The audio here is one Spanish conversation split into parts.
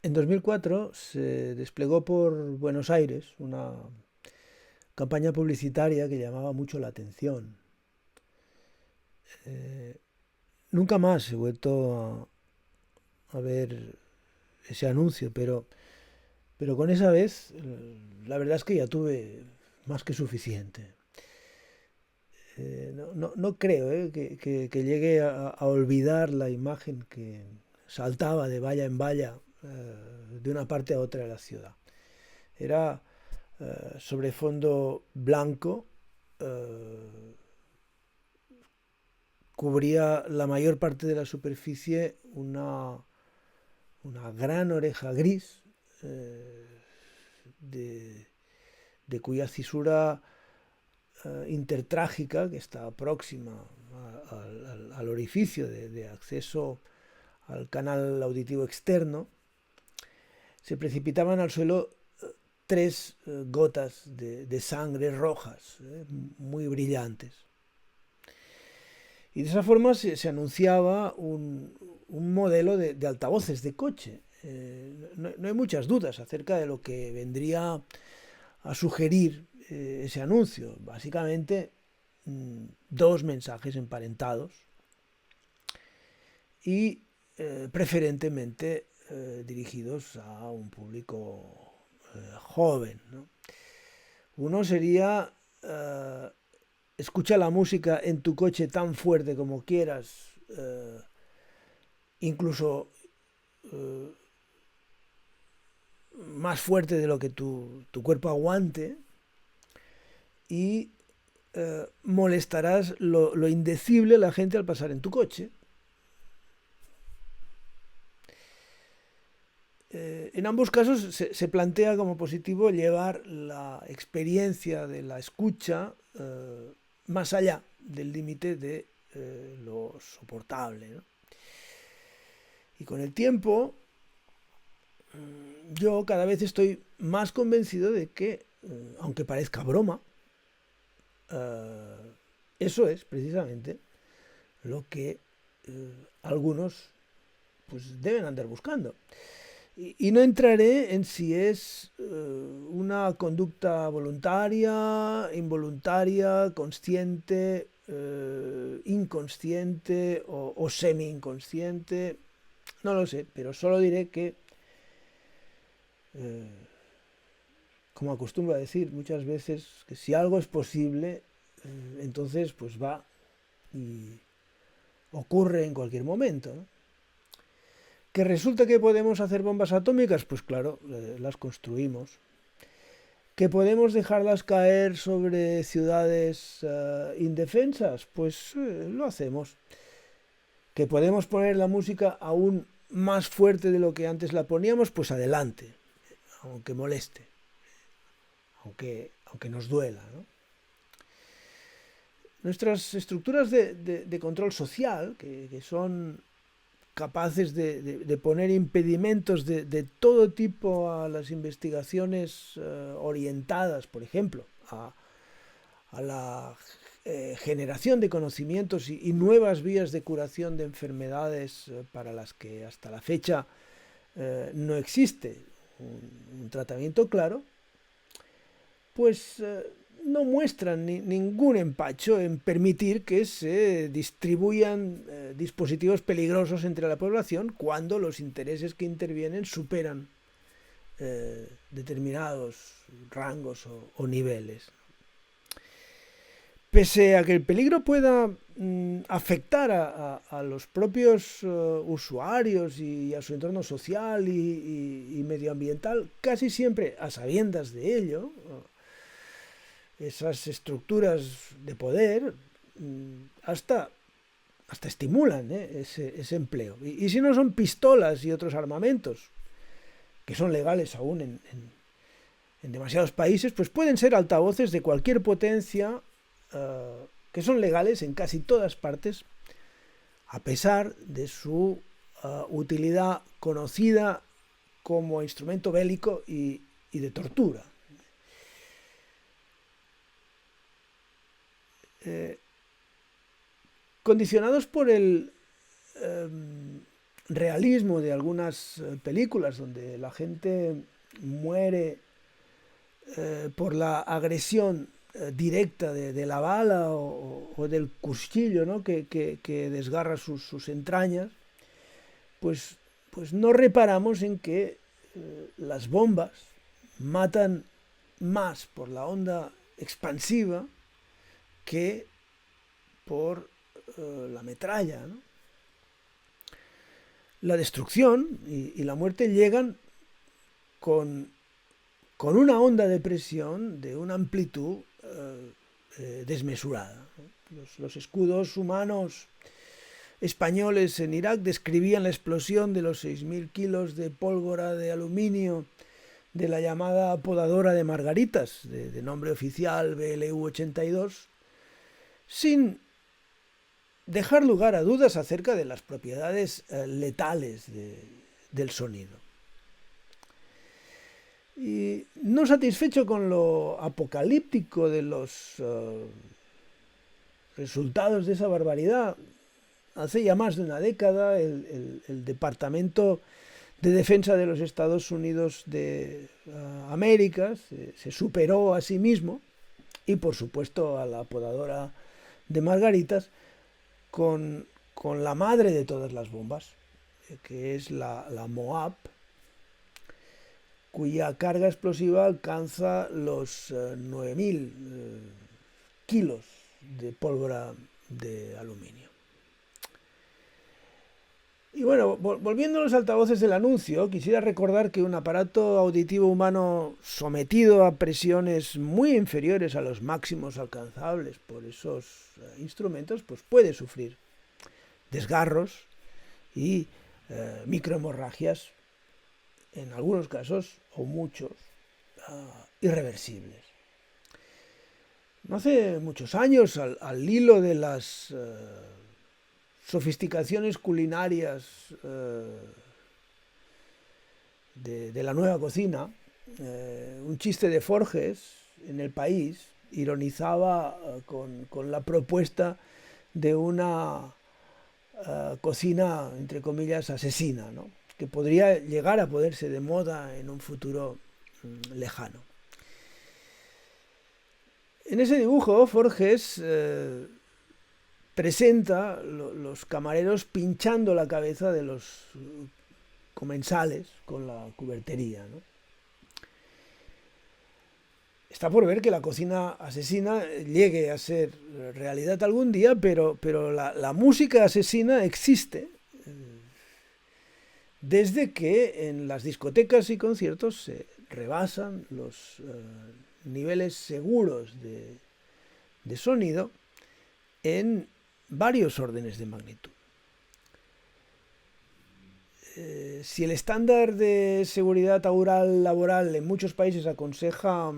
En 2004 se desplegó por Buenos Aires una campaña publicitaria que llamaba mucho la atención. Eh, Nunca más he vuelto a ver ese anuncio, pero con esa vez la verdad es que ya tuve más que suficiente. No creo que llegue a olvidar la imagen que saltaba de valla en valla de una parte a otra de la ciudad. Era sobre fondo blanco, eh, cubría la mayor parte de la superficie una gran oreja gris, de, de cuya cisura intertrágica, que está próxima al orificio de acceso al canal auditivo externo, se precipitaban al suelo tres gotas de sangre rojas, muy brillantes. Y de esa forma se anunciaba un modelo de altavoces de coche. No hay muchas dudas acerca de lo que vendría a sugerir ese anuncio. Básicamente, dos mensajes emparentados y preferentemente dirigidos a un público joven, ¿no? Uno sería escucha la música en tu coche tan fuerte como quieras, incluso eh, más fuerte de lo que tu cuerpo aguante, y molestarás lo indecible a la gente al pasar en tu coche. En ambos casos se plantea como positivo llevar la experiencia de la escucha más allá del límite de lo soportable, ¿no? Y con el tiempo, yo cada vez estoy más convencido de que, aunque parezca broma, eso es precisamente lo que algunos pues deben andar buscando. Y no entraré en si es una conducta voluntaria, involuntaria, consciente, inconsciente o semi-inconsciente. No lo sé, pero solo diré que, eh, como acostumbro a decir muchas veces, que si algo es posible, entonces pues va y ocurre en cualquier momento, ¿no? ¿Que resulta que podemos hacer bombas atómicas? Pues claro, las construimos. ¿Que podemos dejarlas caer sobre ciudades indefensas? Pues lo hacemos. ¿Que podemos poner la música aún más fuerte de lo que antes la poníamos? Pues adelante, aunque moleste, aunque nos duela, ¿no? Nuestras estructuras de control social, que son capaces de poner impedimentos de todo tipo a las investigaciones orientadas, por ejemplo, a la generación de conocimientos y nuevas vías de curación de enfermedades para las que hasta la fecha no existe un tratamiento claro, pues no muestran ningún empacho en permitir que se distribuyan dispositivos peligrosos entre la población cuando los intereses que intervienen superan determinados rangos o niveles. Pese a que el peligro pueda afectar a los propios usuarios y a su entorno social y medioambiental, casi siempre a sabiendas de ello, esas estructuras de poder hasta estimulan ese empleo. Y si no son pistolas y otros armamentos, que son legales aún en demasiados países, pues pueden ser altavoces de cualquier potencia que son legales en casi todas partes, a pesar de su utilidad conocida como instrumento bélico y de tortura. Eh, Condicionados por el realismo de algunas películas donde la gente muere por la agresión directa de la bala o del cuchillo, ¿no? que desgarra sus entrañas, pues, pues no reparamos en que las bombas matan más por la onda expansiva que por la metralla, ¿no? La destrucción y la muerte llegan con una onda de presión de una amplitud desmesurada. Los escudos humanos españoles en Irak describían la explosión de los 6.000 kilos de pólvora de aluminio de la llamada podadora de margaritas, de nombre oficial BLU-82, sin dejar lugar a dudas acerca de las propiedades letales del sonido. Y no satisfecho con lo apocalíptico de los resultados de esa barbaridad, hace ya más de una década el Departamento de Defensa de los Estados Unidos de América se superó a sí mismo y por supuesto a la podadora de margaritas con la madre de todas las bombas, que es la Moab, cuya carga explosiva alcanza los 9.000 kilos de pólvora de aluminio. Y bueno, volviendo a los altavoces del anuncio, quisiera recordar que un aparato auditivo humano sometido a presiones muy inferiores a los máximos alcanzables por esos instrumentos, pues puede sufrir desgarros y microhemorragias, en algunos casos, o muchos, irreversibles. No hace muchos años, al hilo de las sofisticaciones culinarias de la nueva cocina, un chiste de Forges en El País ironizaba con la propuesta de una cocina, entre comillas, asesina, ¿no? Que podría llegar a ponerse de moda en un futuro lejano. En ese dibujo, Forges presenta los camareros pinchando la cabeza de los comensales con la cubertería, ¿no? Está por ver que la cocina asesina llegue a ser realidad algún día, pero la música asesina existe desde que en las discotecas y conciertos se rebasan los niveles seguros de sonido en varios órdenes de magnitud. Si el estándar de seguridad laboral en muchos países aconseja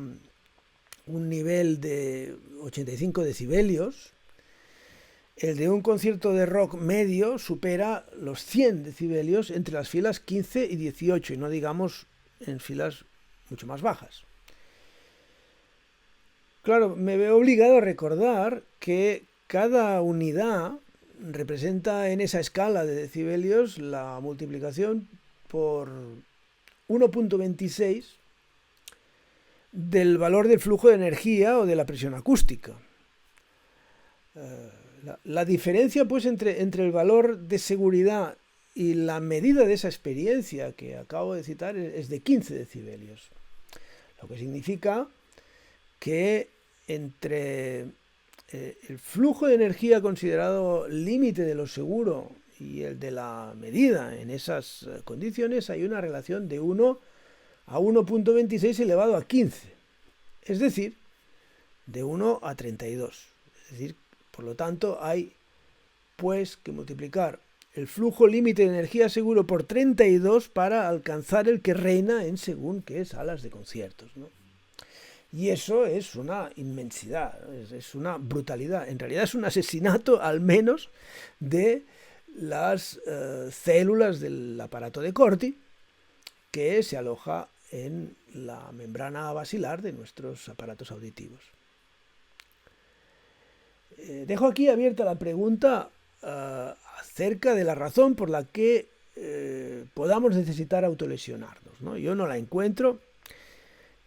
un nivel de 85 decibelios, el de un concierto de rock medio supera los 100 decibelios entre las filas 15 y 18, y no digamos en filas mucho más bajas. Claro, me veo obligado a recordar que cada unidad representa en esa escala de decibelios la multiplicación por 1.26 del valor del flujo de energía o de la presión acústica. La diferencia pues entre el valor de seguridad y la medida de esa experiencia que acabo de citar es de 15 decibelios, lo que significa que entre el flujo de energía considerado límite de lo seguro y el de la medida en esas condiciones hay una relación de 1 a 1.26 elevado a 15, es decir, de 1 a 32. Es decir, por lo tanto, hay pues que multiplicar el flujo límite de energía seguro por 32 para alcanzar el que reina en según qué salas de conciertos, ¿no? Y eso es una inmensidad, es una brutalidad. En realidad es un asesinato, al menos, de las células del aparato de Corti, que se aloja en la membrana basilar de nuestros aparatos auditivos. Dejo aquí abierta la pregunta acerca de la razón por la que podamos necesitar autolesionarnos, ¿no? Yo no la encuentro,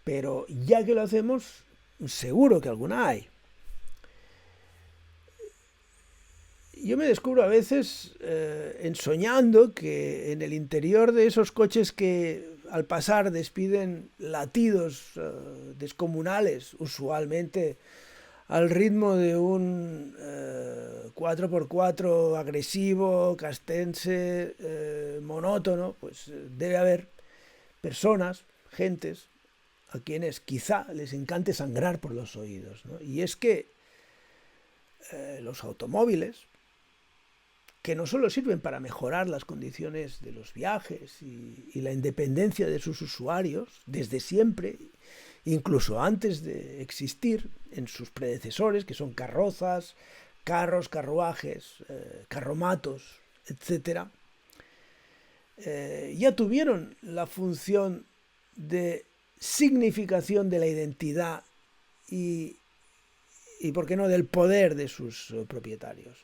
pero ya que lo hacemos, seguro que alguna hay. Yo me descubro a veces ensoñando que en el interior de esos coches que al pasar despiden latidos descomunales, usualmente al ritmo de un 4x4 agresivo, castense, monótono, pues debe haber personas, gentes, a quienes quizá les encante sangrar por los oídos, ¿no? Y es que los automóviles, que no solo sirven para mejorar las condiciones de los viajes y la independencia de sus usuarios, desde siempre, incluso antes de existir, en sus predecesores, que son carrozas, carros, carruajes, carromatos, etc., ya tuvieron la función de significación de la identidad y ¿por qué no?, del poder de sus propietarios.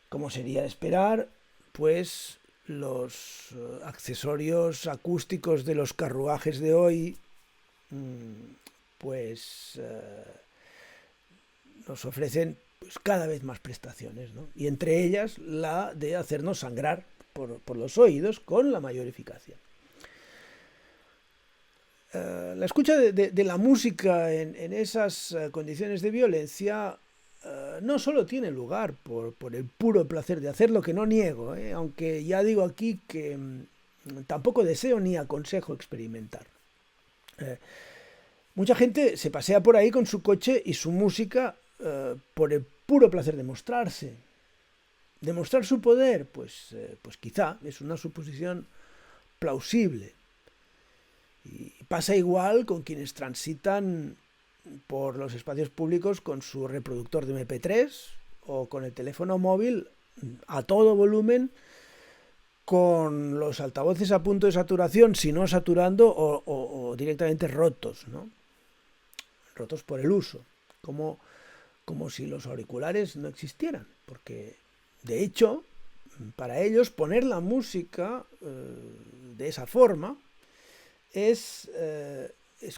Como sería de esperar, pues los accesorios acústicos de los carruajes de hoy pues nos ofrecen pues, cada vez más prestaciones, ¿no? Y entre ellas la de hacernos sangrar por los oídos con la mayor eficacia. La escucha de la música en esas condiciones de violencia no solo tiene lugar por el puro placer de hacerlo, que no niego, aunque ya digo aquí que tampoco deseo ni aconsejo experimentar. Mucha gente se pasea por ahí con su coche y su música por el puro placer de mostrarse. Demostrar su poder, pues quizá es una suposición plausible. Y pasa igual con quienes transitan por los espacios públicos con su reproductor de MP3 o con el teléfono móvil a todo volumen, con los altavoces a punto de saturación, si no saturando, o directamente rotos, ¿no? Rotos por el uso, como si los auriculares no existieran, porque de hecho, para ellos poner la música de esa forma es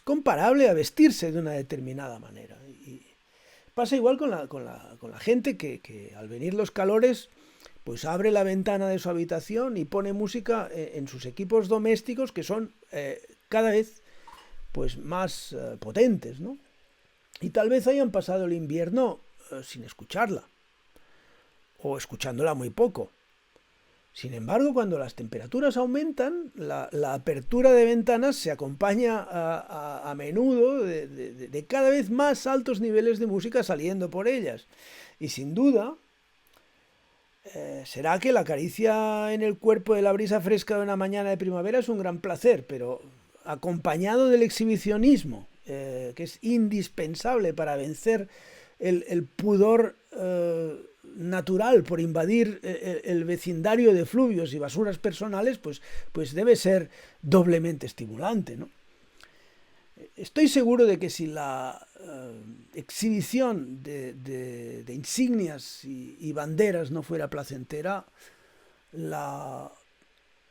comparable a vestirse de una determinada manera. Y pasa igual con la gente que al venir los calores pues abre la ventana de su habitación y pone música en sus equipos domésticos, que son cada vez pues más potentes, ¿no? Y tal vez hayan pasado el invierno sin escucharla, o escuchándola muy poco. Sin embargo, cuando las temperaturas aumentan, la apertura de ventanas se acompaña a menudo de cada vez más altos niveles de música saliendo por ellas. Y sin duda, será que la caricia en el cuerpo de la brisa fresca de una mañana de primavera es un gran placer, pero acompañado del exhibicionismo, que es indispensable para vencer el pudor natural por invadir el vecindario de fluvios y basuras personales, pues debe ser doblemente estimulante, ¿no? Estoy seguro de que si la exhibición de insignias y banderas no fuera placentera, la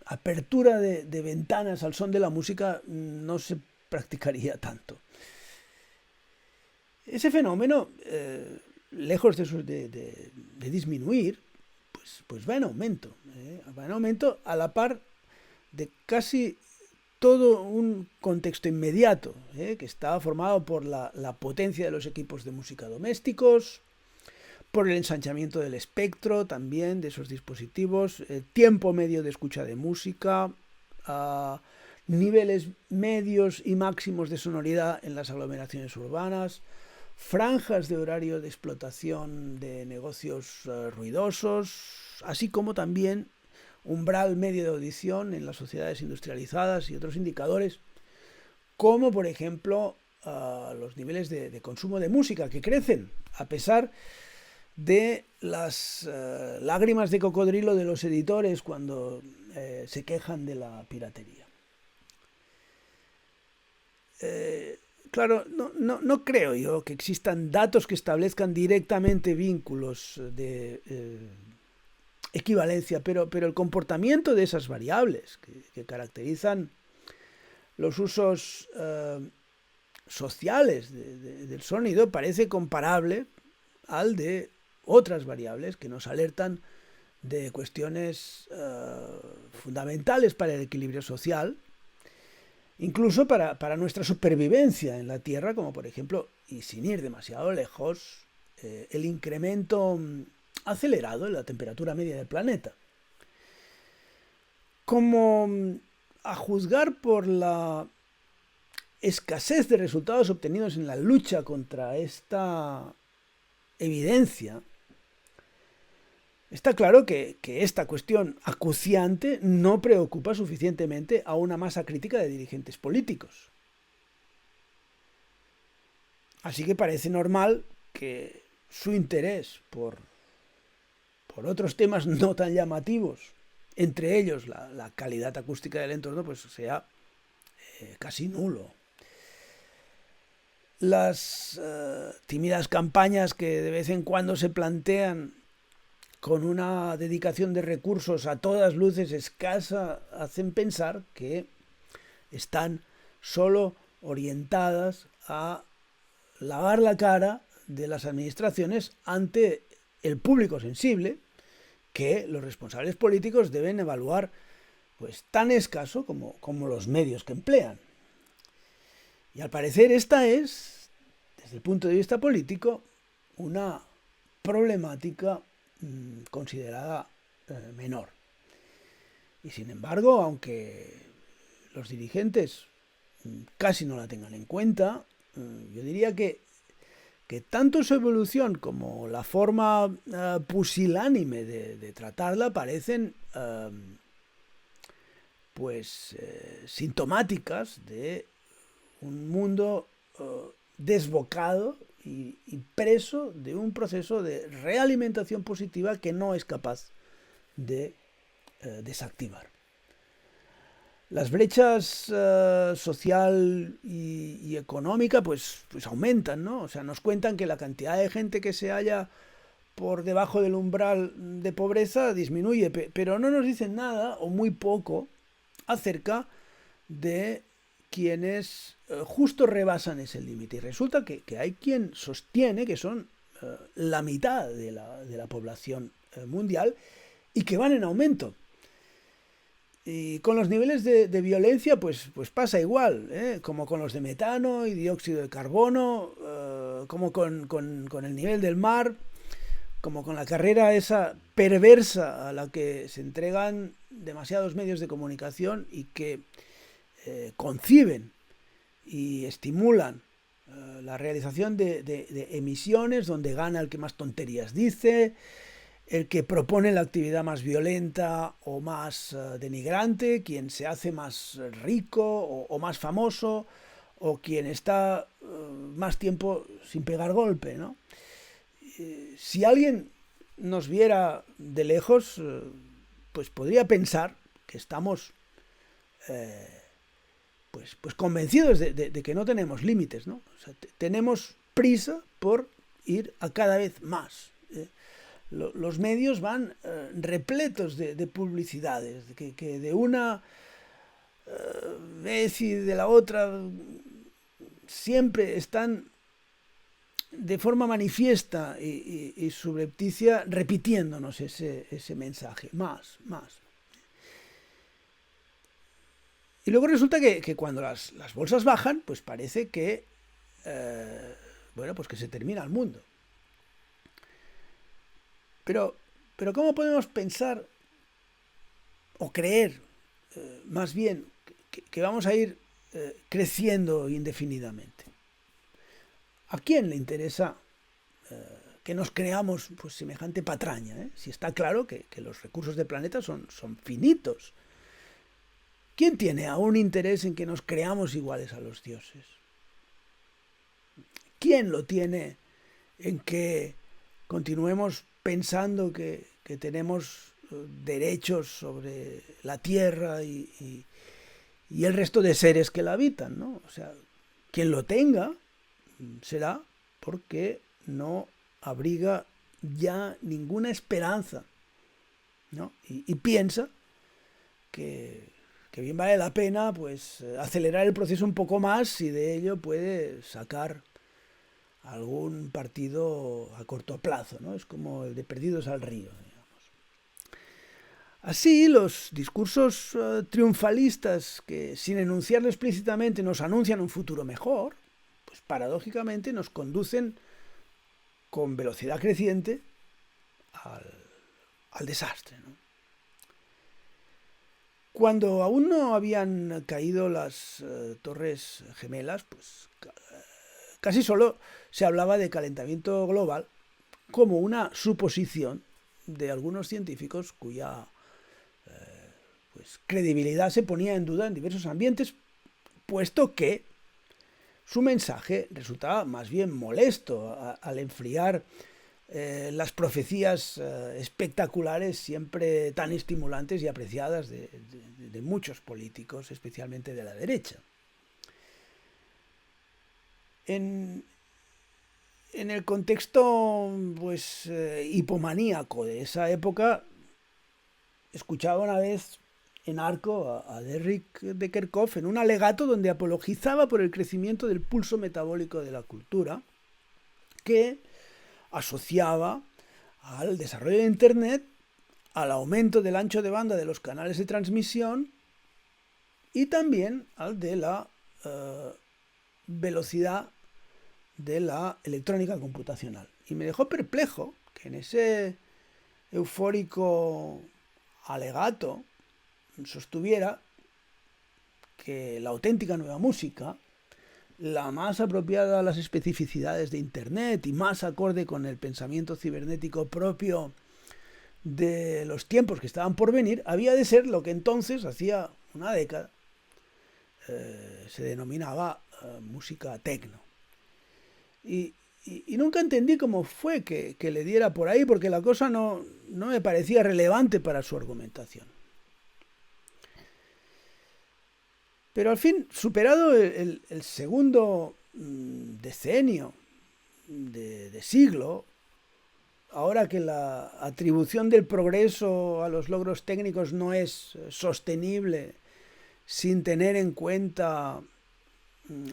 apertura de ventanas al son de la música no se practicaría tanto. Ese fenómeno, lejos de disminuir, pues va en aumento. Va en aumento a la par de casi todo un contexto inmediato, que está formado por la potencia de los equipos de música domésticos, por el ensanchamiento del espectro también de esos dispositivos, tiempo medio de escucha de música, niveles medios y máximos de sonoridad en las aglomeraciones urbanas, franjas de horario de explotación de negocios ruidosos, así como también umbral medio de audición en las sociedades industrializadas y otros indicadores, como por ejemplo los niveles de consumo de música, que crecen a pesar de las lágrimas de cocodrilo de los editores cuando se quejan de la piratería. Claro, no creo yo que existan datos que establezcan directamente vínculos equivalencia, pero el comportamiento de esas variables que caracterizan los usos sociales del sonido parece comparable al de otras variables que nos alertan de cuestiones fundamentales para el equilibrio social, incluso para nuestra supervivencia en la Tierra, como por ejemplo, y sin ir demasiado lejos, el incremento acelerado de la temperatura media del planeta. Como a juzgar por la escasez de resultados obtenidos en la lucha contra esta evidencia, está claro que esta cuestión acuciante no preocupa suficientemente a una masa crítica de dirigentes políticos. Así que parece normal que su interés por otros temas no tan llamativos, entre ellos la calidad acústica del entorno, pues sea casi nulo. Las tímidas campañas que de vez en cuando se plantean con una dedicación de recursos a todas luces escasa hacen pensar que están solo orientadas a lavar la cara de las administraciones ante el público sensible que los responsables políticos deben evaluar pues tan escaso como los medios que emplean. Y al parecer esta es, desde el punto de vista político, una problemática considerada menor. Y sin embargo, aunque los dirigentes casi no la tengan en cuenta, yo diría que tanto su evolución como la forma pusilánime de tratarla parecen sintomáticas de un mundo desbocado y preso de un proceso de realimentación positiva que no es capaz de desactivar. Las brechas social y económica pues aumentan, ¿no? O sea, nos cuentan que la cantidad de gente que se halla por debajo del umbral de pobreza disminuye, pero no nos dicen nada o muy poco acerca de quienes justo rebasan ese límite. Y resulta que hay quien sostiene que son la mitad de la población mundial y que van en aumento. Y con los niveles de violencia pues pasa igual, como con los de metano y dióxido de carbono, como con el nivel del mar, como con la carrera esa perversa a la que se entregan demasiados medios de comunicación y que conciben y estimulan la realización de emisiones donde gana el que más tonterías dice, el que propone la actividad más violenta o más denigrante, quien se hace más rico o más famoso, o quien está más tiempo sin pegar golpe, ¿no? Si alguien nos viera de lejos, pues podría pensar que estamos pues convencidos de que no tenemos límites, ¿no? O sea, tenemos prisa por ir a cada vez más. Los medios van repletos de publicidades, que de una vez y de la otra siempre están de forma manifiesta y subrepticia repitiéndonos ese mensaje, más. Y luego resulta que cuando las bolsas bajan, pues parece que pues que se termina el mundo. Pero ¿cómo podemos pensar o creer, más bien, que vamos a ir creciendo indefinidamente? ¿A quién le interesa que nos creamos pues semejante patraña? Si está claro que los recursos del planeta son finitos. ¿Quién tiene aún interés en que nos creamos iguales a los dioses? ¿Quién lo tiene en que continuemos pensando que tenemos derechos sobre la tierra y el resto de seres que la habitan, ¿no? O sea, quien lo tenga será porque no abriga ya ninguna esperanza ¿no? Y piensa que bien vale la pena pues acelerar el proceso un poco más y de ello puede sacar algún partido a corto plazo, ¿no? Es como el de perdidos al río, digamos. Así, los discursos triunfalistas que sin enunciarlo explícitamente nos anuncian un futuro mejor, pues paradójicamente nos conducen con velocidad creciente al desastre, ¿no? Cuando aún no habían caído las torres gemelas, pues casi solo se hablaba de calentamiento global como una suposición de algunos científicos cuya pues, credibilidad se ponía en duda en diversos ambientes, puesto que su mensaje resultaba más bien molesto al enfriar las profecías espectaculares siempre tan estimulantes y apreciadas de muchos políticos, especialmente de la derecha. En el contexto pues hipomaníaco de esa época, escuchaba una vez en Arco a Derrick de Kerckhoff en un alegato donde apologizaba por el crecimiento del pulso metabólico de la cultura, que asociaba al desarrollo de Internet, al aumento del ancho de banda de los canales de transmisión y también al de la velocidad de la electrónica computacional. Y me dejó perplejo que en ese eufórico alegato sostuviera que la auténtica nueva música, la más apropiada a las especificidades de Internet y más acorde con el pensamiento cibernético propio de los tiempos que estaban por venir, había de ser lo que entonces, hacía una década, se denominaba música techno. Y nunca entendí cómo fue que le diera por ahí, porque la cosa no me parecía relevante para su argumentación. Pero al fin, superado el segundo decenio de siglo, ahora que la atribución del progreso a los logros técnicos no es sostenible sin tener en cuenta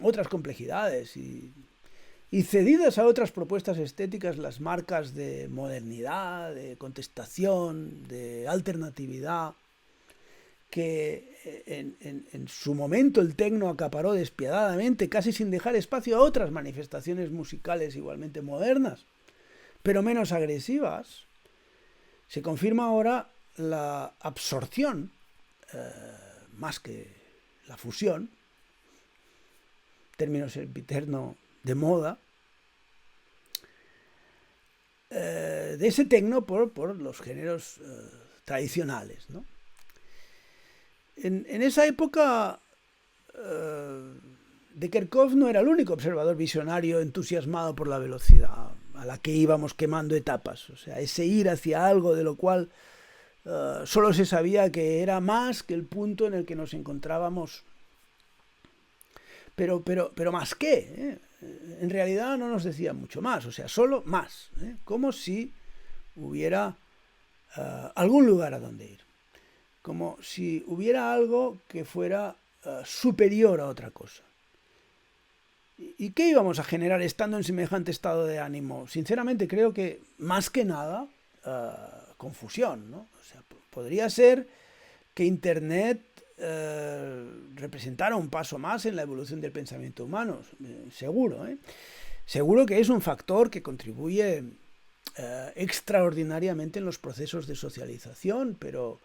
otras complejidades y cedidas a otras propuestas estéticas las marcas de modernidad, de contestación, de alternatividad, que en su momento el techno acaparó despiadadamente, casi sin dejar espacio a otras manifestaciones musicales igualmente modernas, pero menos agresivas, se confirma ahora la absorción, más que la fusión, término sempiterno de moda, de ese techno por los géneros tradicionales, ¿no? En esa época, de Kerckhoff no era el único observador visionario entusiasmado por la velocidad a la que íbamos quemando etapas. O sea, ese ir hacia algo de lo cual solo se sabía que era más que el punto en el que nos encontrábamos. Pero más qué, en realidad no nos decía mucho más, o sea, solo más, como si hubiera algún lugar a donde ir. Como si hubiera algo que fuera superior a otra cosa. ¿Y qué íbamos a generar estando en semejante estado de ánimo? Sinceramente creo que más que nada confusión, ¿no? O sea, podría ser que Internet representara un paso más en la evolución del pensamiento humano, seguro, seguro que es un factor que contribuye extraordinariamente en los procesos de socialización, pero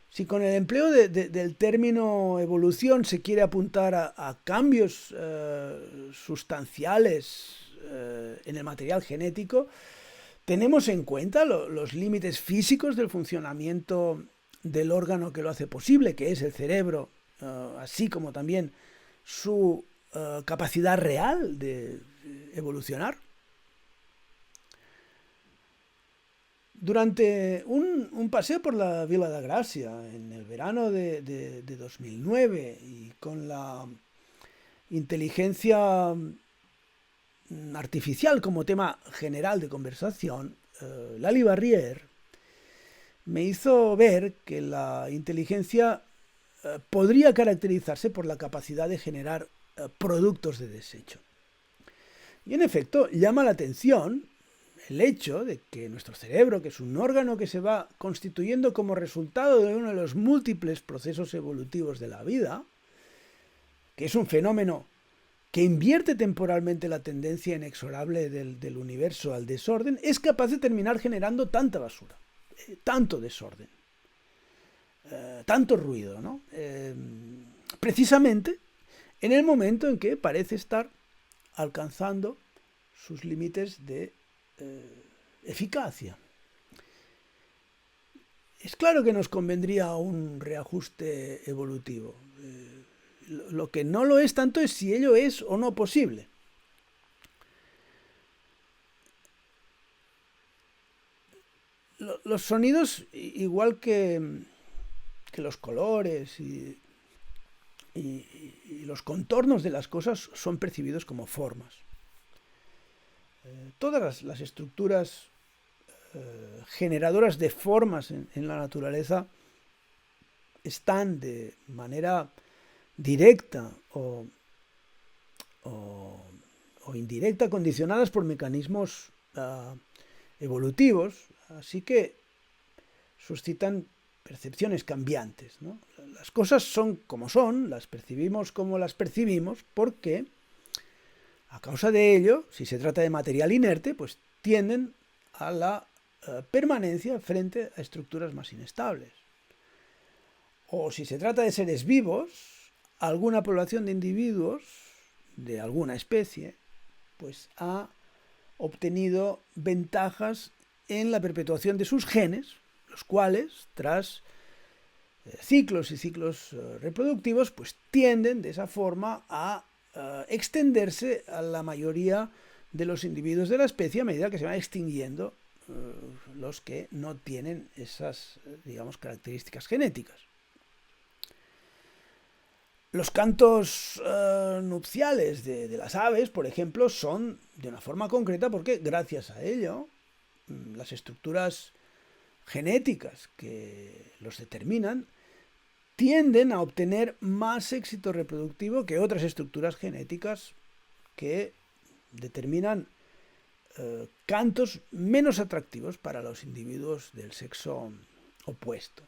si con el empleo del término evolución se quiere apuntar a cambios sustanciales en el material genético, tenemos en cuenta los límites físicos del funcionamiento del órgano que lo hace posible, que es el cerebro, así como también su capacidad real de evolucionar. Durante un paseo por la Vila da Gracia en el verano de 2009 y con la inteligencia artificial como tema general de conversación, Lali Barrier me hizo ver que la inteligencia podría caracterizarse por la capacidad de generar productos de desecho. Y en efecto, llama la atención el hecho de que nuestro cerebro, que es un órgano que se va constituyendo como resultado de uno de los múltiples procesos evolutivos de la vida, que es un fenómeno que invierte temporalmente la tendencia inexorable del universo al desorden, es capaz de terminar generando tanta basura, tanto desorden, tanto ruido, ¿no? Precisamente en el momento en que parece estar alcanzando sus límites de eficacia. Es claro que nos convendría un reajuste evolutivo. Lo que no lo es tanto es si ello es o no posible. Los sonidos, igual que los colores y los contornos de las cosas, son percibidos como formas. Todas las estructuras generadoras de formas en la naturaleza están de manera directa o indirecta condicionadas por mecanismos evolutivos, así que suscitan percepciones cambiantes, ¿no? Las cosas son como son, las percibimos como las percibimos, porque a causa de ello, si se trata de material inerte, pues tienden a la permanencia frente a estructuras más inestables. O si se trata de seres vivos, alguna población de individuos de alguna especie, pues ha obtenido ventajas en la perpetuación de sus genes, los cuales, tras ciclos y ciclos reproductivos, pues tienden de esa forma a extenderse a la mayoría de los individuos de la especie a medida que se van extinguiendo los que no tienen esas, digamos, características genéticas. Los cantos nupciales de las aves, por ejemplo, son de una forma concreta porque gracias a ello las estructuras genéticas que los determinan tienden a obtener más éxito reproductivo que otras estructuras genéticas que determinan cantos menos atractivos para los individuos del sexo opuesto.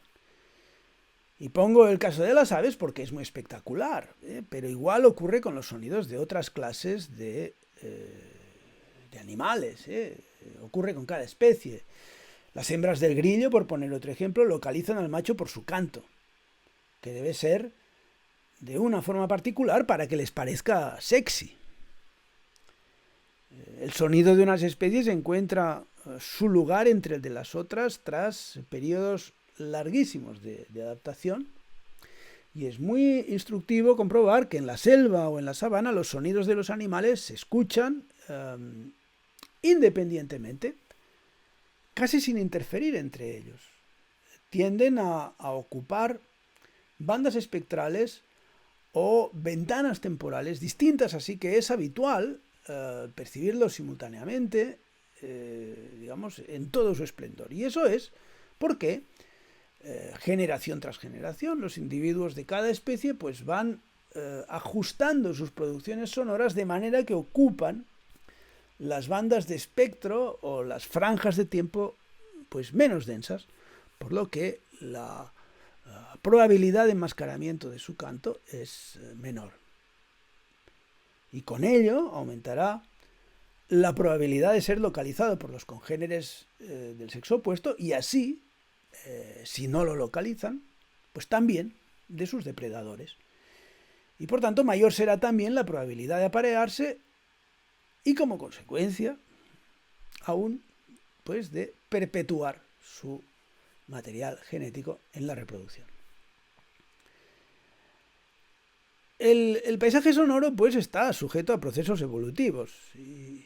Y pongo el caso de las aves porque es muy espectacular, pero igual ocurre con los sonidos de otras clases de animales, ocurre con cada especie. Las hembras del grillo, por poner otro ejemplo, localizan al macho por su canto, que debe ser de una forma particular para que les parezca sexy. El sonido de unas especies encuentra su lugar entre el de las otras tras periodos larguísimos de adaptación, y es muy instructivo comprobar que en la selva o en la sabana los sonidos de los animales se escuchan independientemente, casi sin interferir entre ellos. Tienden a ocupar bandas espectrales o ventanas temporales distintas, así que es habitual percibirlos simultáneamente, digamos, en todo su esplendor. Y eso es porque generación tras generación los individuos de cada especie pues van ajustando sus producciones sonoras de manera que ocupan las bandas de espectro o las franjas de tiempo pues menos densas, por lo que la probabilidad de enmascaramiento de su canto es menor. Y con ello aumentará la probabilidad de ser localizado por los congéneres del sexo opuesto y así, si no lo localizan, pues también de sus depredadores. Y por tanto mayor será también la probabilidad de aparearse y como consecuencia aún pues de perpetuar su material genético en la reproducción. El paisaje sonoro pues está sujeto a procesos evolutivos y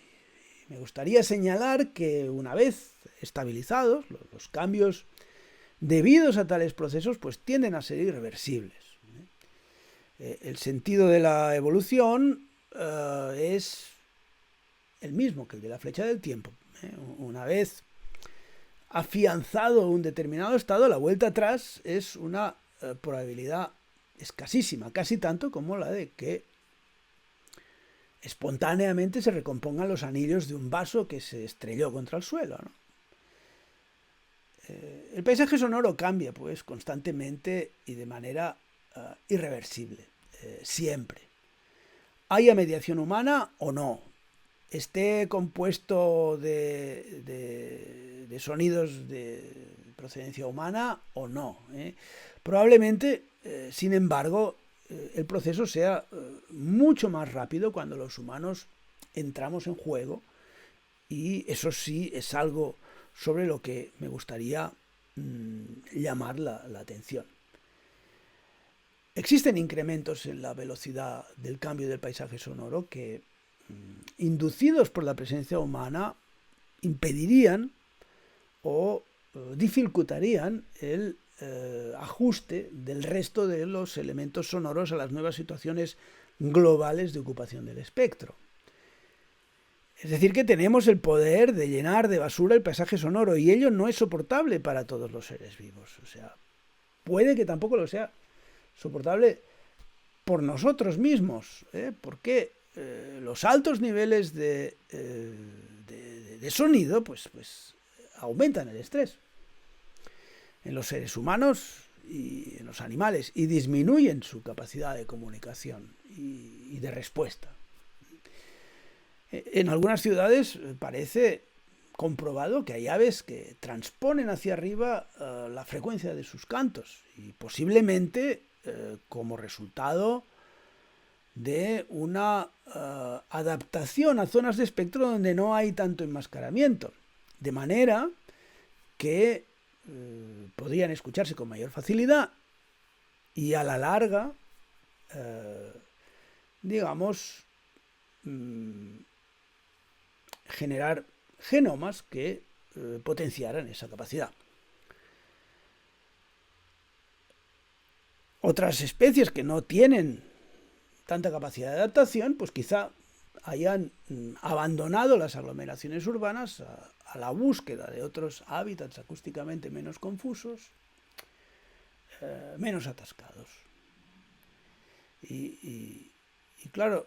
me gustaría señalar que una vez estabilizados los cambios debidos a tales procesos pues tienden a ser irreversibles. El sentido de la evolución es el mismo que el de la flecha del tiempo. Una vez afianzado un determinado estado, la vuelta atrás es una probabilidad escasísima, casi tanto como la de que espontáneamente se recompongan los anillos de un vaso que se estrelló contra el suelo, ¿no? El paisaje sonoro cambia pues constantemente y de manera irreversible, siempre. ¿Haya mediación humana o no? Esté compuesto de sonidos de procedencia humana o no. Probablemente, sin embargo, el proceso sea mucho más rápido cuando los humanos entramos en juego, y eso sí es algo sobre lo que me gustaría llamar la atención. Existen incrementos en la velocidad del cambio del paisaje sonoro que, inducidos por la presencia humana, impedirían o dificultarían el ajuste del resto de los elementos sonoros a las nuevas situaciones globales de ocupación del espectro. Es decir, que tenemos el poder de llenar de basura el paisaje sonoro, y ello no es soportable para todos los seres vivos. O sea, puede que tampoco lo sea soportable por nosotros mismos, porque los altos niveles de sonido pues aumentan el estrés en los seres humanos y en los animales, y disminuyen su capacidad de comunicación y de respuesta. En algunas ciudades parece comprobado que hay aves que transponen hacia arriba la frecuencia de sus cantos, y posiblemente como resultado de una adaptación a zonas de espectro donde no hay tanto enmascaramiento, de manera que podrían escucharse con mayor facilidad y a la larga, digamos, generar genomas que potenciaran esa capacidad. Otras especies que no tienen tanta capacidad de adaptación, pues quizá hayan abandonado las aglomeraciones urbanas a la búsqueda de otros hábitats acústicamente menos confusos, menos atascados. Y claro,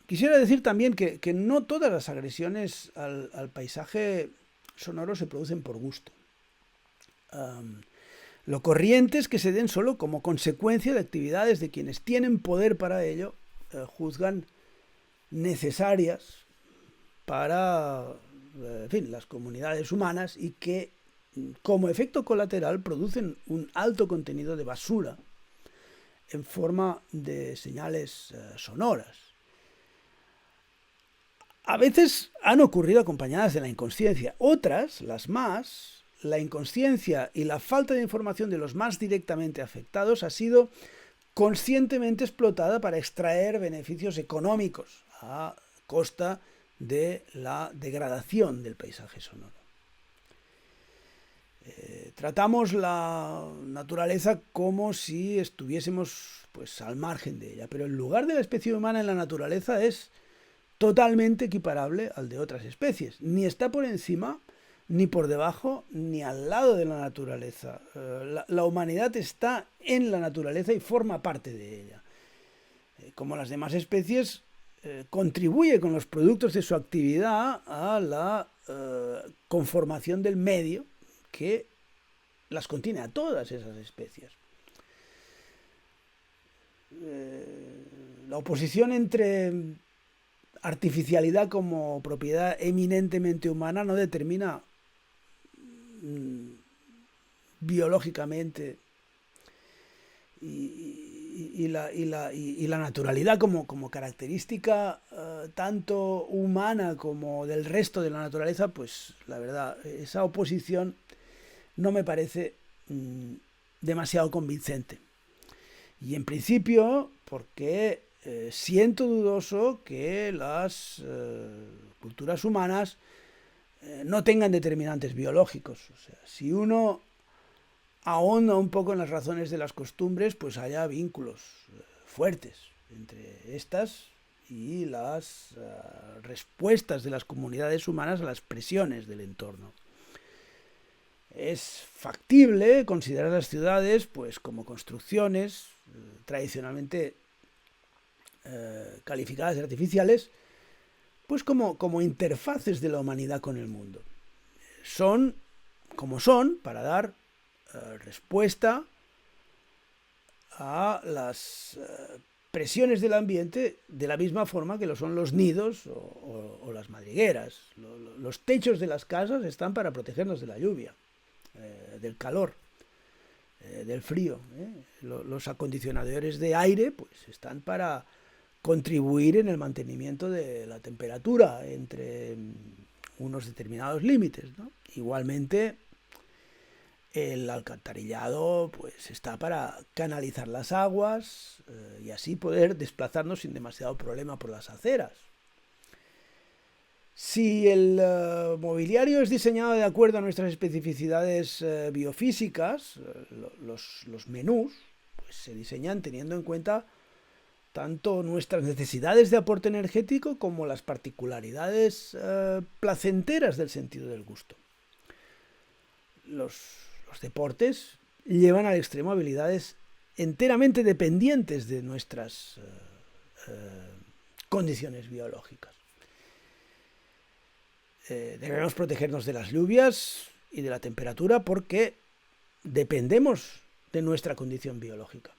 quisiera decir también que no todas las agresiones al paisaje sonoro se producen por gusto. Lo corriente es que se den solo como consecuencia de actividades de quienes tienen poder para ello, juzgan necesarias para, en fin, las comunidades humanas, y que como efecto colateral producen un alto contenido de basura en forma de señales sonoras. A veces han ocurrido acompañadas de la inconsciencia, otras, las más, la inconsciencia y la falta de información de los más directamente afectados ha sido conscientemente explotada para extraer beneficios económicos a costa de la degradación del paisaje sonoro. Tratamos la naturaleza como si estuviésemos pues al margen de ella, pero el lugar de la especie humana en la naturaleza es totalmente equiparable al de otras especies. Ni está por encima, ni por debajo, ni al lado de la naturaleza. La humanidad está en la naturaleza y forma parte de ella. Como las demás especies, contribuye con los productos de su actividad a la conformación del medio que las contiene a todas esas especies. La oposición entre artificialidad como propiedad eminentemente humana no determina biológicamente y la naturalidad como característica tanto humana como del resto de la naturaleza, pues la verdad, esa oposición no me parece demasiado convincente. Y en principio, porque siento dudoso que las culturas humanas no tengan determinantes biológicos. O sea, si uno ahonda un poco en las razones de las costumbres, pues haya vínculos fuertes entre estas y las respuestas de las comunidades humanas a las presiones del entorno. Es factible considerar las ciudades pues, como construcciones tradicionalmente calificadas de artificiales, pues como interfaces de la humanidad con el mundo. Son como son para dar respuesta a las presiones del ambiente de la misma forma que lo son los nidos o las madrigueras. Los techos de las casas están para protegernos de la lluvia, del calor, del frío. Los acondicionadores de aire pues, están para contribuir en el mantenimiento de la temperatura entre unos determinados límites, ¿no? Igualmente, el alcantarillado pues, está para canalizar las aguas y así poder desplazarnos sin demasiado problema por las aceras. Si el mobiliario es diseñado de acuerdo a nuestras especificidades biofísicas, los menús pues, se diseñan teniendo en cuenta tanto nuestras necesidades de aporte energético como las particularidades placenteras del sentido del gusto. Los deportes llevan al extremo habilidades enteramente dependientes de nuestras condiciones biológicas. Debemos protegernos de las lluvias y de la temperatura porque dependemos de nuestra condición biológica.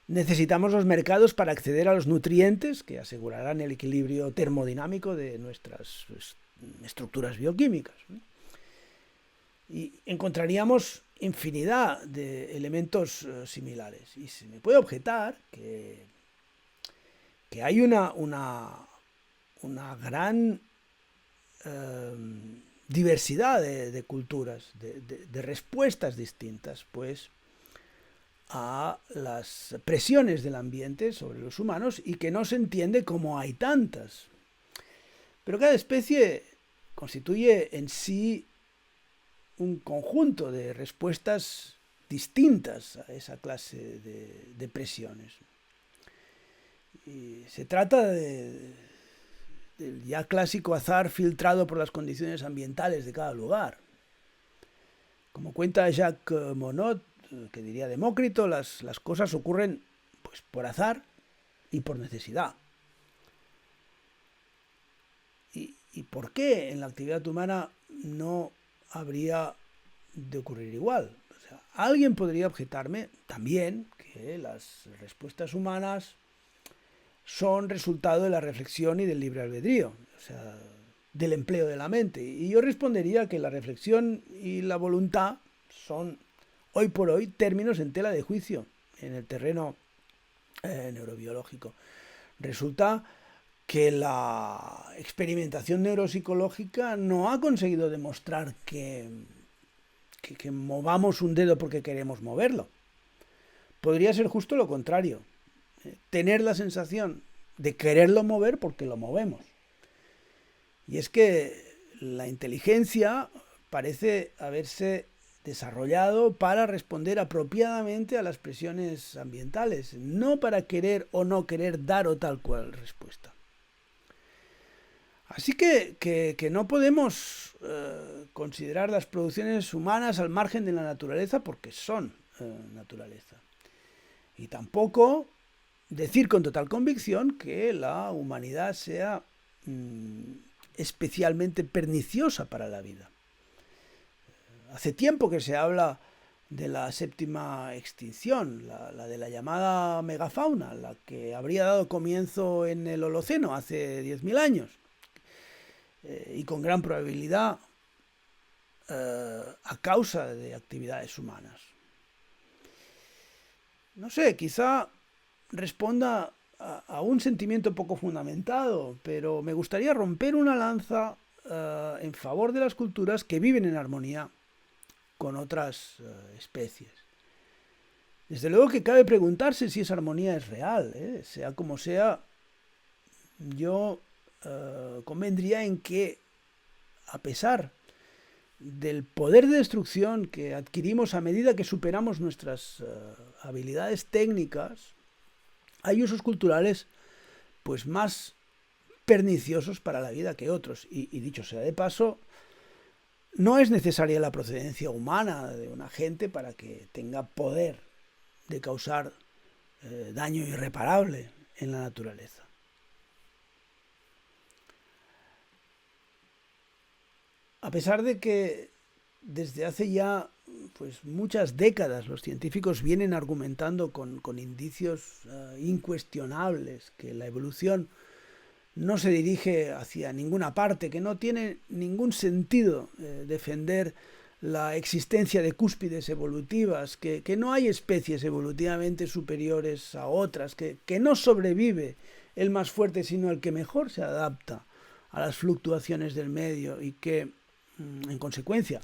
Necesitamos los mercados para acceder a los nutrientes que asegurarán el equilibrio termodinámico de nuestras estructuras bioquímicas. Y encontraríamos infinidad de elementos similares. Y se me puede objetar que hay una gran diversidad de culturas, de respuestas distintas, pues, a las presiones del ambiente sobre los humanos y que no se entiende cómo hay tantas. Pero cada especie constituye en sí un conjunto de respuestas distintas a esa clase de presiones. Y se trata del ya clásico azar filtrado por las condiciones ambientales de cada lugar. Como cuenta Jacques Monod, que diría Demócrito, las cosas ocurren pues, por azar y por necesidad. ¿Y por qué en la actividad humana no habría de ocurrir igual? O sea, alguien podría objetarme también que las respuestas humanas son resultado de la reflexión y del libre albedrío, o sea, del empleo de la mente. Y yo respondería que la reflexión y la voluntad son hoy por hoy términos en tela de juicio en el terreno neurobiológico. Resulta que la experimentación neuropsicológica no ha conseguido demostrar que movamos un dedo porque queremos moverlo. Podría ser justo lo contrario, tener la sensación de quererlo mover porque lo movemos. Y es que la inteligencia parece haberse desarrollado para responder apropiadamente a las presiones ambientales, no para querer o no querer dar o tal cual respuesta. Así que no podemos considerar las producciones humanas al margen de la naturaleza porque son naturaleza. Y tampoco decir con total convicción que la humanidad sea especialmente perniciosa para la vida. Hace tiempo que se habla de la séptima extinción, la de la llamada megafauna, la que habría dado comienzo en el Holoceno hace 10.000 años, y con gran probabilidad a causa de actividades humanas. No sé, quizá responda a un sentimiento poco fundamentado, pero me gustaría romper una lanza en favor de las culturas que viven en armonía con otras especies. Desde luego que cabe preguntarse si esa armonía es real, sea como sea, yo convendría en que, a pesar del poder de destrucción que adquirimos a medida que superamos nuestras habilidades técnicas, hay usos culturales pues más perniciosos para la vida que otros. Y dicho sea de paso, no es necesaria la procedencia humana de un agente para que tenga poder de causar daño irreparable en la naturaleza. A pesar de que desde hace ya pues muchas décadas los científicos vienen argumentando con indicios incuestionables que la evolución no se dirige hacia ninguna parte, que no tiene ningún sentido defender la existencia de cúspides evolutivas, que no hay especies evolutivamente superiores a otras, que no sobrevive el más fuerte sino el que mejor se adapta a las fluctuaciones del medio y que, en consecuencia,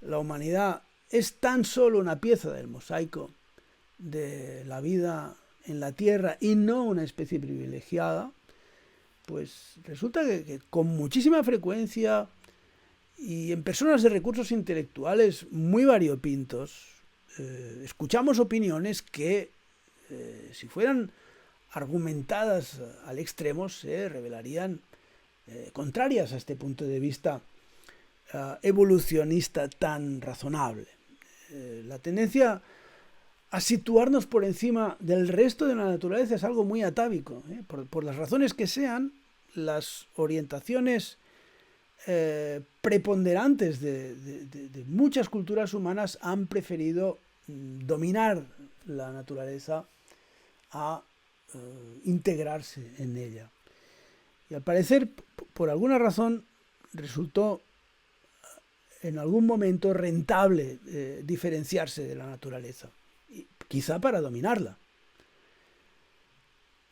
la humanidad es tan solo una pieza del mosaico de la vida en la Tierra y no una especie privilegiada, pues resulta que con muchísima frecuencia y en personas de recursos intelectuales muy variopintos, escuchamos opiniones que, si fueran argumentadas al extremo, se revelarían contrarias a este punto de vista evolucionista tan razonable. La tendencia a situarnos por encima del resto de la naturaleza es algo muy atávico. Por las razones que sean, las orientaciones preponderantes de muchas culturas humanas han preferido dominar la naturaleza a integrarse en ella. Y al parecer, por alguna razón, resultó en algún momento rentable diferenciarse de la naturaleza, quizá para dominarla.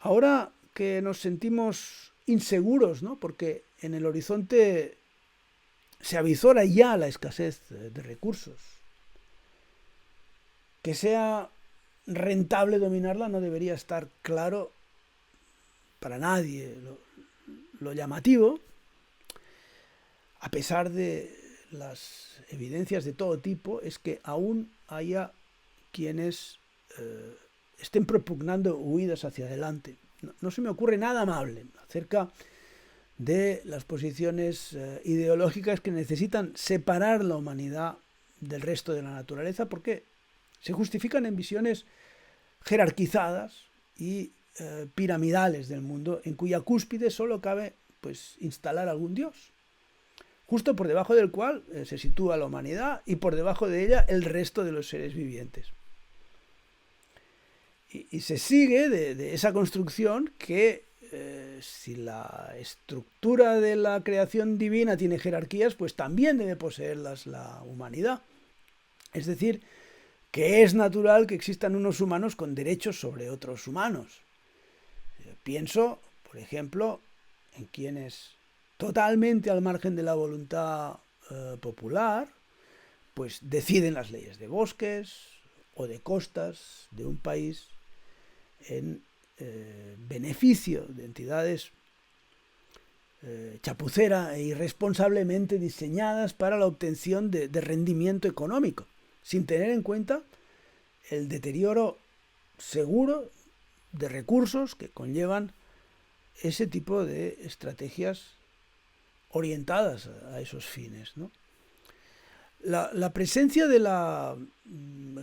Ahora que nos sentimos inseguros, ¿no?, porque en el horizonte se avizora ya la escasez de recursos, que sea rentable dominarla no debería estar claro para nadie. Lo llamativo, a pesar de las evidencias de todo tipo, es que aún haya quienes estén propugnando huidas hacia adelante. No se me ocurre nada amable acerca de las posiciones ideológicas que necesitan separar la humanidad del resto de la naturaleza, porque se justifican en visiones jerarquizadas y piramidales del mundo, en cuya cúspide solo cabe pues instalar algún dios, justo por debajo del cual se sitúa la humanidad y por debajo de ella el resto de los seres vivientes. Y se sigue de esa construcción que si la estructura de la creación divina tiene jerarquías, pues también debe poseerlas la humanidad. Es decir, que es natural que existan unos humanos con derechos sobre otros humanos. Pienso, por ejemplo, en quienes totalmente al margen de la voluntad popular, pues deciden las leyes de bosques o de costas de un país en beneficio de entidades chapucera e irresponsablemente diseñadas para la obtención de rendimiento económico, sin tener en cuenta el deterioro seguro de recursos que conllevan ese tipo de estrategias orientadas a esos fines, ¿no? La presencia de la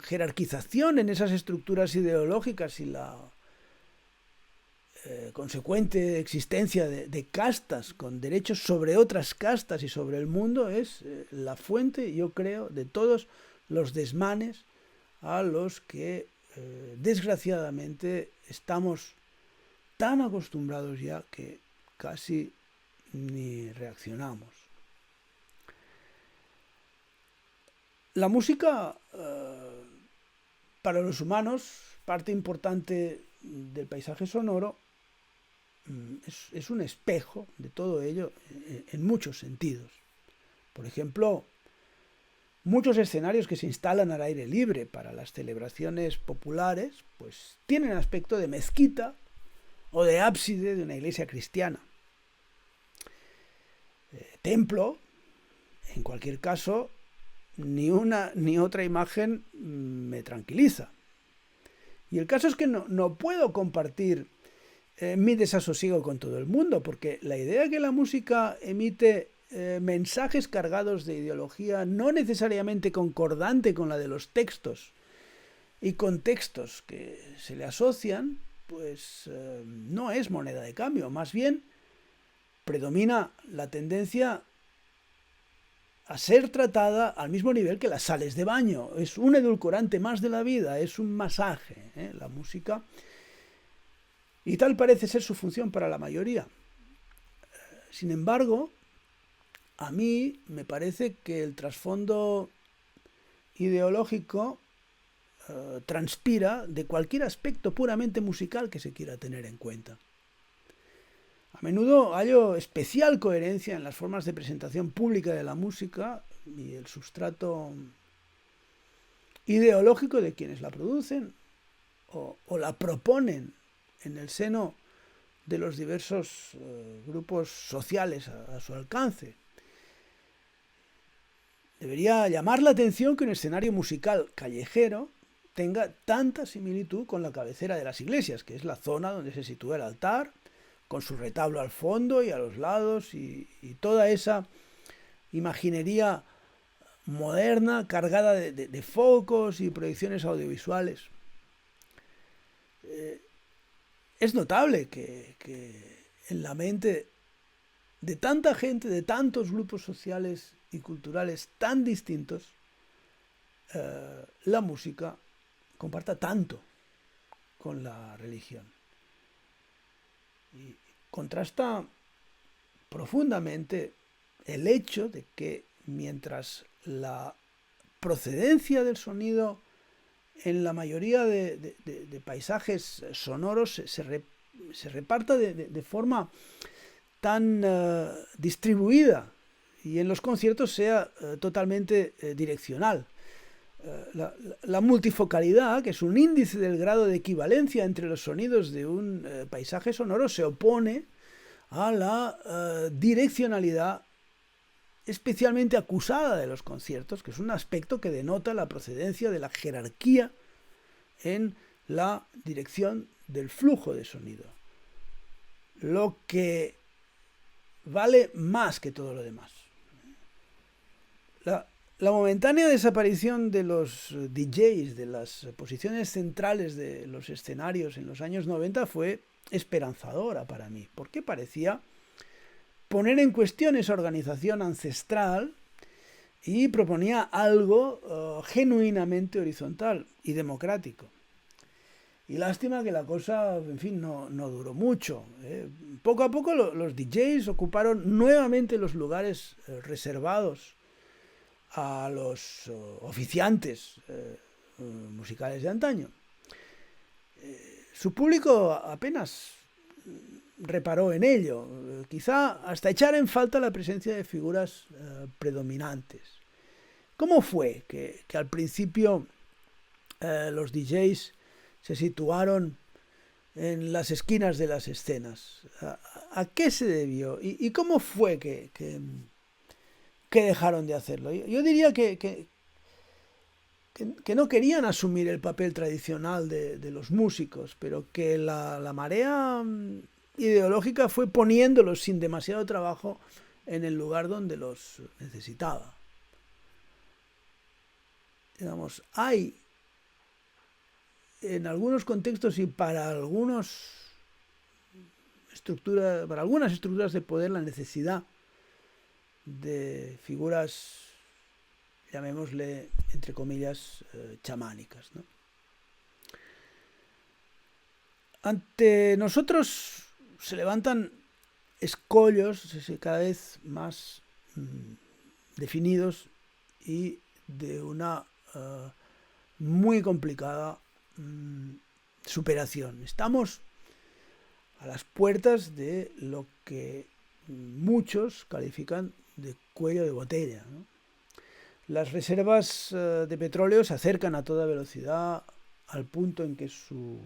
jerarquización en esas estructuras ideológicas y la consecuente existencia de castas con derechos sobre otras castas y sobre el mundo es la fuente, yo creo, de todos los desmanes a los que desgraciadamente estamos tan acostumbrados ya que casi ni reaccionamos. La música, para los humanos, parte importante del paisaje sonoro, es un espejo de todo ello en muchos sentidos. Por ejemplo, muchos escenarios que se instalan al aire libre para las celebraciones populares, pues tienen aspecto de mezquita o de ábside de una iglesia cristiana. Templo, en cualquier caso, ni una ni otra imagen me tranquiliza. Y el caso es que no puedo compartir mi desasosiego con todo el mundo, porque la idea de que la música emite mensajes cargados de ideología no necesariamente concordante con la de los textos y contextos que se le asocian, pues no es moneda de cambio, más bien predomina la tendencia a ser tratada al mismo nivel que las sales de baño. Es un edulcorante más de la vida, es un masaje, la música. Y tal parece ser su función para la mayoría. Sin embargo, a mí me parece que el trasfondo ideológico transpira de cualquier aspecto puramente musical que se quiera tener en cuenta. A menudo hallo especial coherencia en las formas de presentación pública de la música y el sustrato ideológico de quienes la producen o la proponen en el seno de los diversos grupos sociales a su alcance. Debería llamar la atención que un escenario musical callejero tenga tanta similitud con la cabecera de las iglesias, que es la zona donde se sitúa el altar, con su retablo al fondo y a los lados, y toda esa imaginería moderna cargada de focos y proyecciones audiovisuales. Es notable que en la mente de tanta gente, de tantos grupos sociales y culturales tan distintos, la música comparta tanto con la religión. Y contrasta profundamente el hecho de que mientras la procedencia del sonido en la mayoría de paisajes sonoros se reparta de forma tan distribuida y en los conciertos sea totalmente direccional. La multifocalidad, que es un índice del grado de equivalencia entre los sonidos de un paisaje sonoro, se opone a la direccionalidad especialmente acusada de los conciertos, que es un aspecto que denota la procedencia de la jerarquía en la dirección del flujo de sonido, lo que vale más que todo lo demás. La momentánea desaparición de los DJs, de las posiciones centrales de los escenarios en los años 90 fue esperanzadora para mí, porque parecía poner en cuestión esa organización ancestral y proponía algo genuinamente horizontal y democrático. Y lástima que la cosa, en fin, no duró mucho. Poco a poco los DJs ocuparon nuevamente los lugares reservados a los oficiantes musicales de antaño. Su público apenas reparó en ello, quizá hasta echar en falta la presencia de figuras predominantes. ¿Cómo fue que al principio los DJs se situaron en las esquinas de las escenas? ¿A qué se debió? ¿Y cómo fue que dejaron de hacerlo? Yo diría que no querían asumir el papel tradicional de los músicos, pero que la marea ideológica fue poniéndolos sin demasiado trabajo en el lugar donde los necesitaba. Digamos, hay en algunos contextos y para algunas estructuras de poder la necesidad de figuras, llamémosle, entre comillas, chamánicas, ¿no? Ante nosotros se levantan escollos cada vez más definidos y de una muy complicada superación. Estamos a las puertas de lo que muchos califican de cuello de botella, ¿no? Las reservas de petróleo se acercan a toda velocidad al punto en que su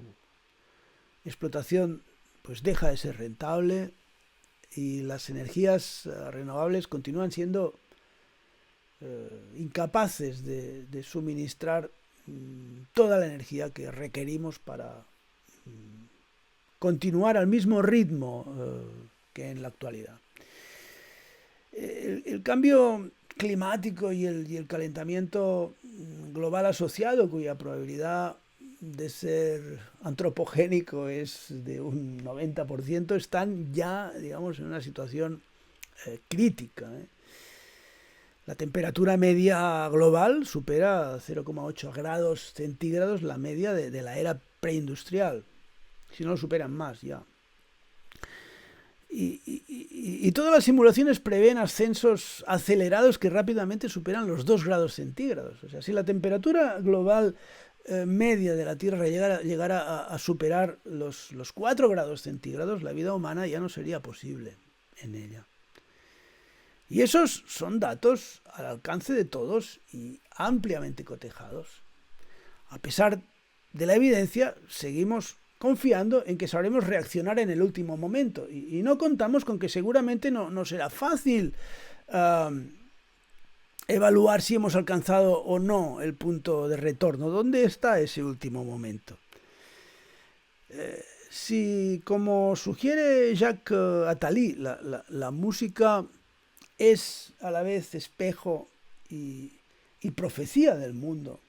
explotación pues deja de ser rentable y las energías renovables continúan siendo incapaces de suministrar toda la energía que requerimos para continuar al mismo ritmo que en la actualidad. El cambio climático y el calentamiento global asociado, cuya probabilidad de ser antropogénico es de un 90%, están ya, digamos, en una situación crítica. La temperatura media global supera 0,8 grados centígrados la media de la era preindustrial, si no lo superan más ya. Y todas las simulaciones prevén ascensos acelerados que rápidamente superan los 2 grados centígrados. O sea, si la temperatura global media de la Tierra llegara a superar los 4 grados centígrados, la vida humana ya no sería posible en ella. Y esos son datos al alcance de todos y ampliamente cotejados. A pesar de la evidencia, seguimos confiando en que sabremos reaccionar en el último momento y no contamos con que seguramente no será fácil evaluar si hemos alcanzado o no el punto de retorno. ¿Dónde está ese último momento? Si, como sugiere Jacques Attali, la música es a la vez espejo y profecía del mundo,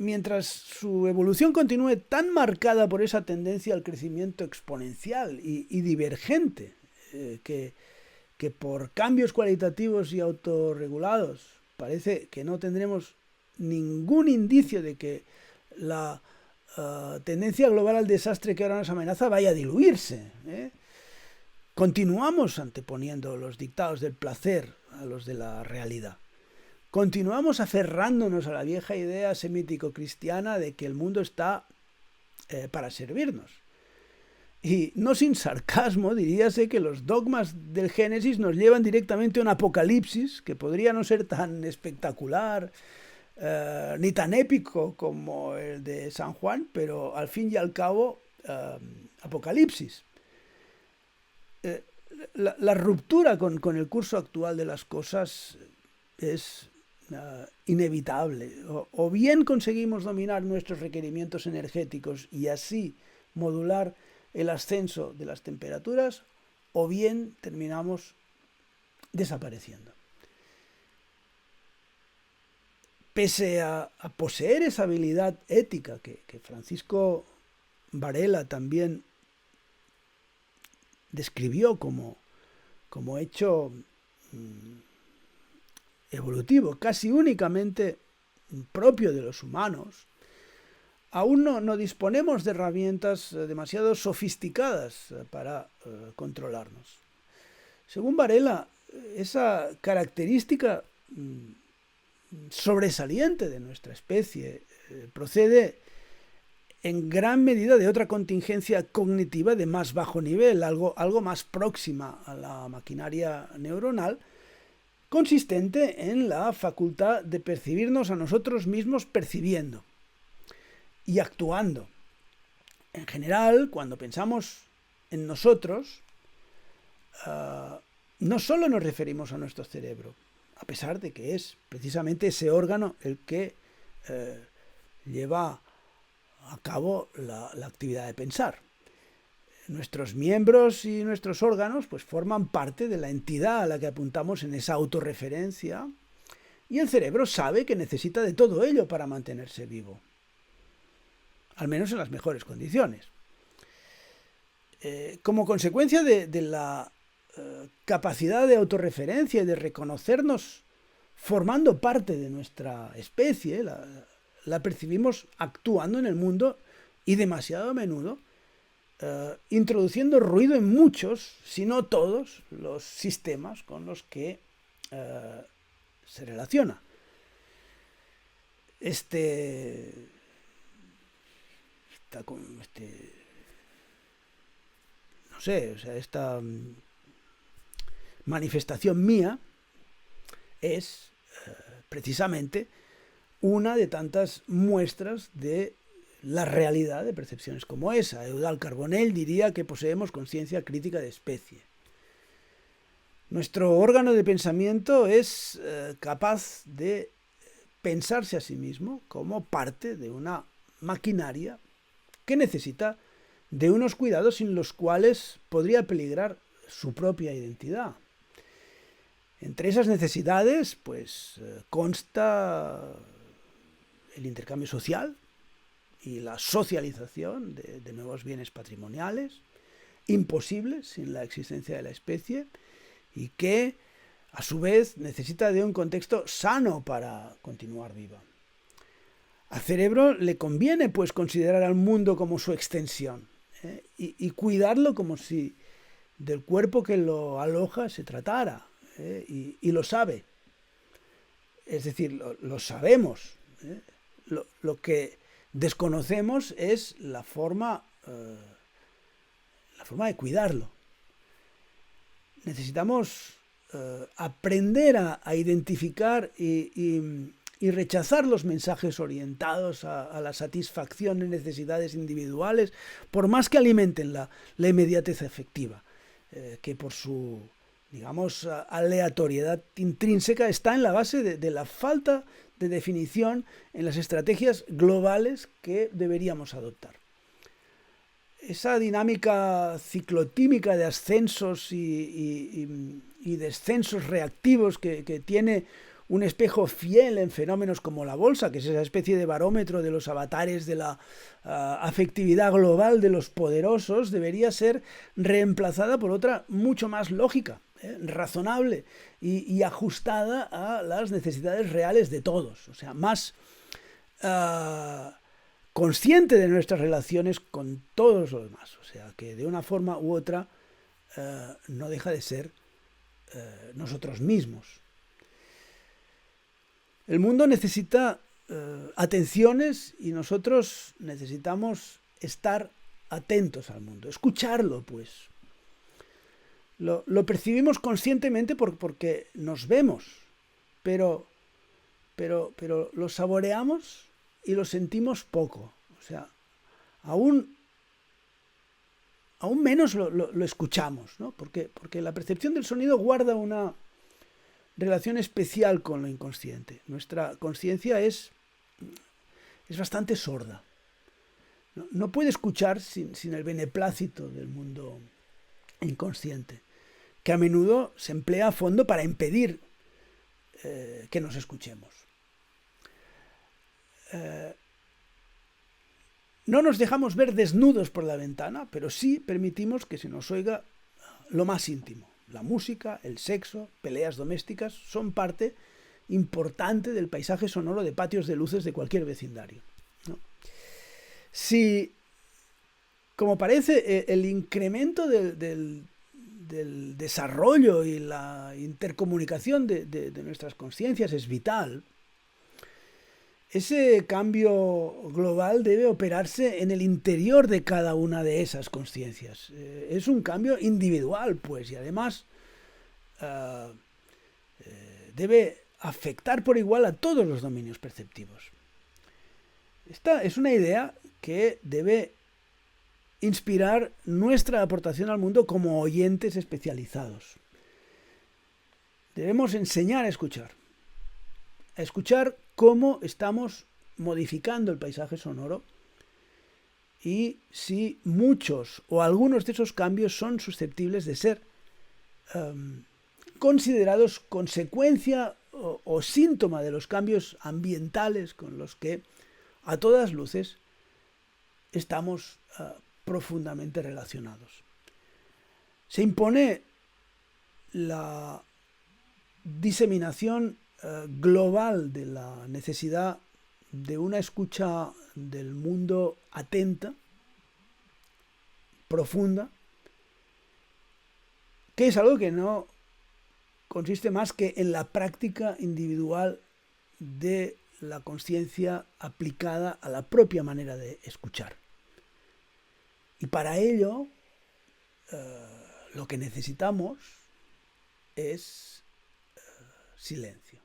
mientras su evolución continúe tan marcada por esa tendencia al crecimiento exponencial y divergente, que por cambios cualitativos y autorregulados parece que no tendremos ningún indicio de que la tendencia global al desastre que ahora nos amenaza vaya a diluirse. Continuamos anteponiendo los dictados del placer a los de la realidad. Continuamos aferrándonos a la vieja idea semítico-cristiana de que el mundo está para servirnos. Y no sin sarcasmo diríase que los dogmas del Génesis nos llevan directamente a un apocalipsis que podría no ser tan espectacular ni tan épico como el de San Juan, pero al fin y al cabo apocalipsis. La ruptura con el curso actual de las cosas es inevitable. O bien conseguimos dominar nuestros requerimientos energéticos y así modular el ascenso de las temperaturas, o bien terminamos desapareciendo. Pese a poseer esa habilidad ética que Francisco Varela también describió como hecho evolutivo, casi únicamente propio de los humanos, aún no disponemos de herramientas demasiado sofisticadas para controlarnos. Según Varela, esa característica sobresaliente de nuestra especie procede en gran medida de otra contingencia cognitiva de más bajo nivel, algo más próxima a la maquinaria neuronal, consistente en la facultad de percibirnos a nosotros mismos percibiendo y actuando. En general, cuando pensamos en nosotros, no solo nos referimos a nuestro cerebro, a pesar de que es precisamente ese órgano el que lleva a cabo la actividad de pensar. Nuestros miembros y nuestros órganos pues forman parte de la entidad a la que apuntamos en esa autorreferencia, y el cerebro sabe que necesita de todo ello para mantenerse vivo, al menos en las mejores condiciones. Como consecuencia de la capacidad de autorreferencia y de reconocernos formando parte de nuestra especie, la percibimos actuando en el mundo y demasiado a menudo introduciendo ruido en muchos, si no todos, los sistemas con los que se relaciona. Esta manifestación mía es precisamente una de tantas muestras de la realidad de percepciones como esa. Eudald Carbonell diría que poseemos conciencia crítica de especie. Nuestro órgano de pensamiento es capaz de pensarse a sí mismo como parte de una maquinaria que necesita de unos cuidados sin los cuales podría peligrar su propia identidad. Entre esas necesidades, pues, consta el intercambio social y la socialización de nuevos bienes patrimoniales, imposibles sin la existencia de la especie, y que, a su vez, necesita de un contexto sano para continuar viva. Al cerebro le conviene, pues, considerar al mundo como su extensión, y cuidarlo como si del cuerpo que lo aloja se tratara, y lo sabe. Es decir, lo sabemos. Lo que desconocemos es la forma de cuidarlo. Necesitamos aprender a identificar y rechazar los mensajes orientados a la satisfacción de necesidades individuales, por más que alimenten la inmediatez afectiva, que por su, digamos, aleatoriedad intrínseca está en la base de la falta de definición en las estrategias globales que deberíamos adoptar. Esa dinámica ciclotímica de ascensos y descensos reactivos que tiene un espejo fiel en fenómenos como la bolsa, que es esa especie de barómetro de los avatares de la afectividad global de los poderosos, debería ser reemplazada por otra mucho más lógica, razonable y ajustada a las necesidades reales de todos, o sea, más consciente de nuestras relaciones con todos los demás, o sea, que de una forma u otra no deja de ser nosotros mismos. El mundo necesita atenciones y nosotros necesitamos estar atentos al mundo, escucharlo, pues. Lo percibimos conscientemente porque nos vemos, pero lo saboreamos y lo sentimos poco. O sea, aún menos lo escuchamos, ¿no? Porque la percepción del sonido guarda una relación especial con lo inconsciente. Nuestra conciencia es bastante sorda. No puede escuchar sin el beneplácito del mundo inconsciente, que a menudo se emplea a fondo para impedir que nos escuchemos. No nos dejamos ver desnudos por la ventana, pero sí permitimos que se nos oiga lo más íntimo. La música, el sexo, peleas domésticas son parte importante del paisaje sonoro de patios de luces de cualquier vecindario, ¿no? Si, como parece, el incremento del desarrollo y la intercomunicación de nuestras conciencias es vital, ese cambio global debe operarse en el interior de cada una de esas conciencias. Es un cambio individual, pues, y además debe afectar por igual a todos los dominios perceptivos. Esta es una idea que debe inspirar nuestra aportación al mundo como oyentes especializados. Debemos enseñar a escuchar cómo estamos modificando el paisaje sonoro y si muchos o algunos de esos cambios son susceptibles de ser considerados consecuencia o síntoma de los cambios ambientales con los que a todas luces estamos profundamente relacionados. Se impone la diseminación global de la necesidad de una escucha del mundo atenta, profunda, que es algo que no consiste más que en la práctica individual de la conciencia aplicada a la propia manera de escuchar. Y para ello, lo que necesitamos es silencio.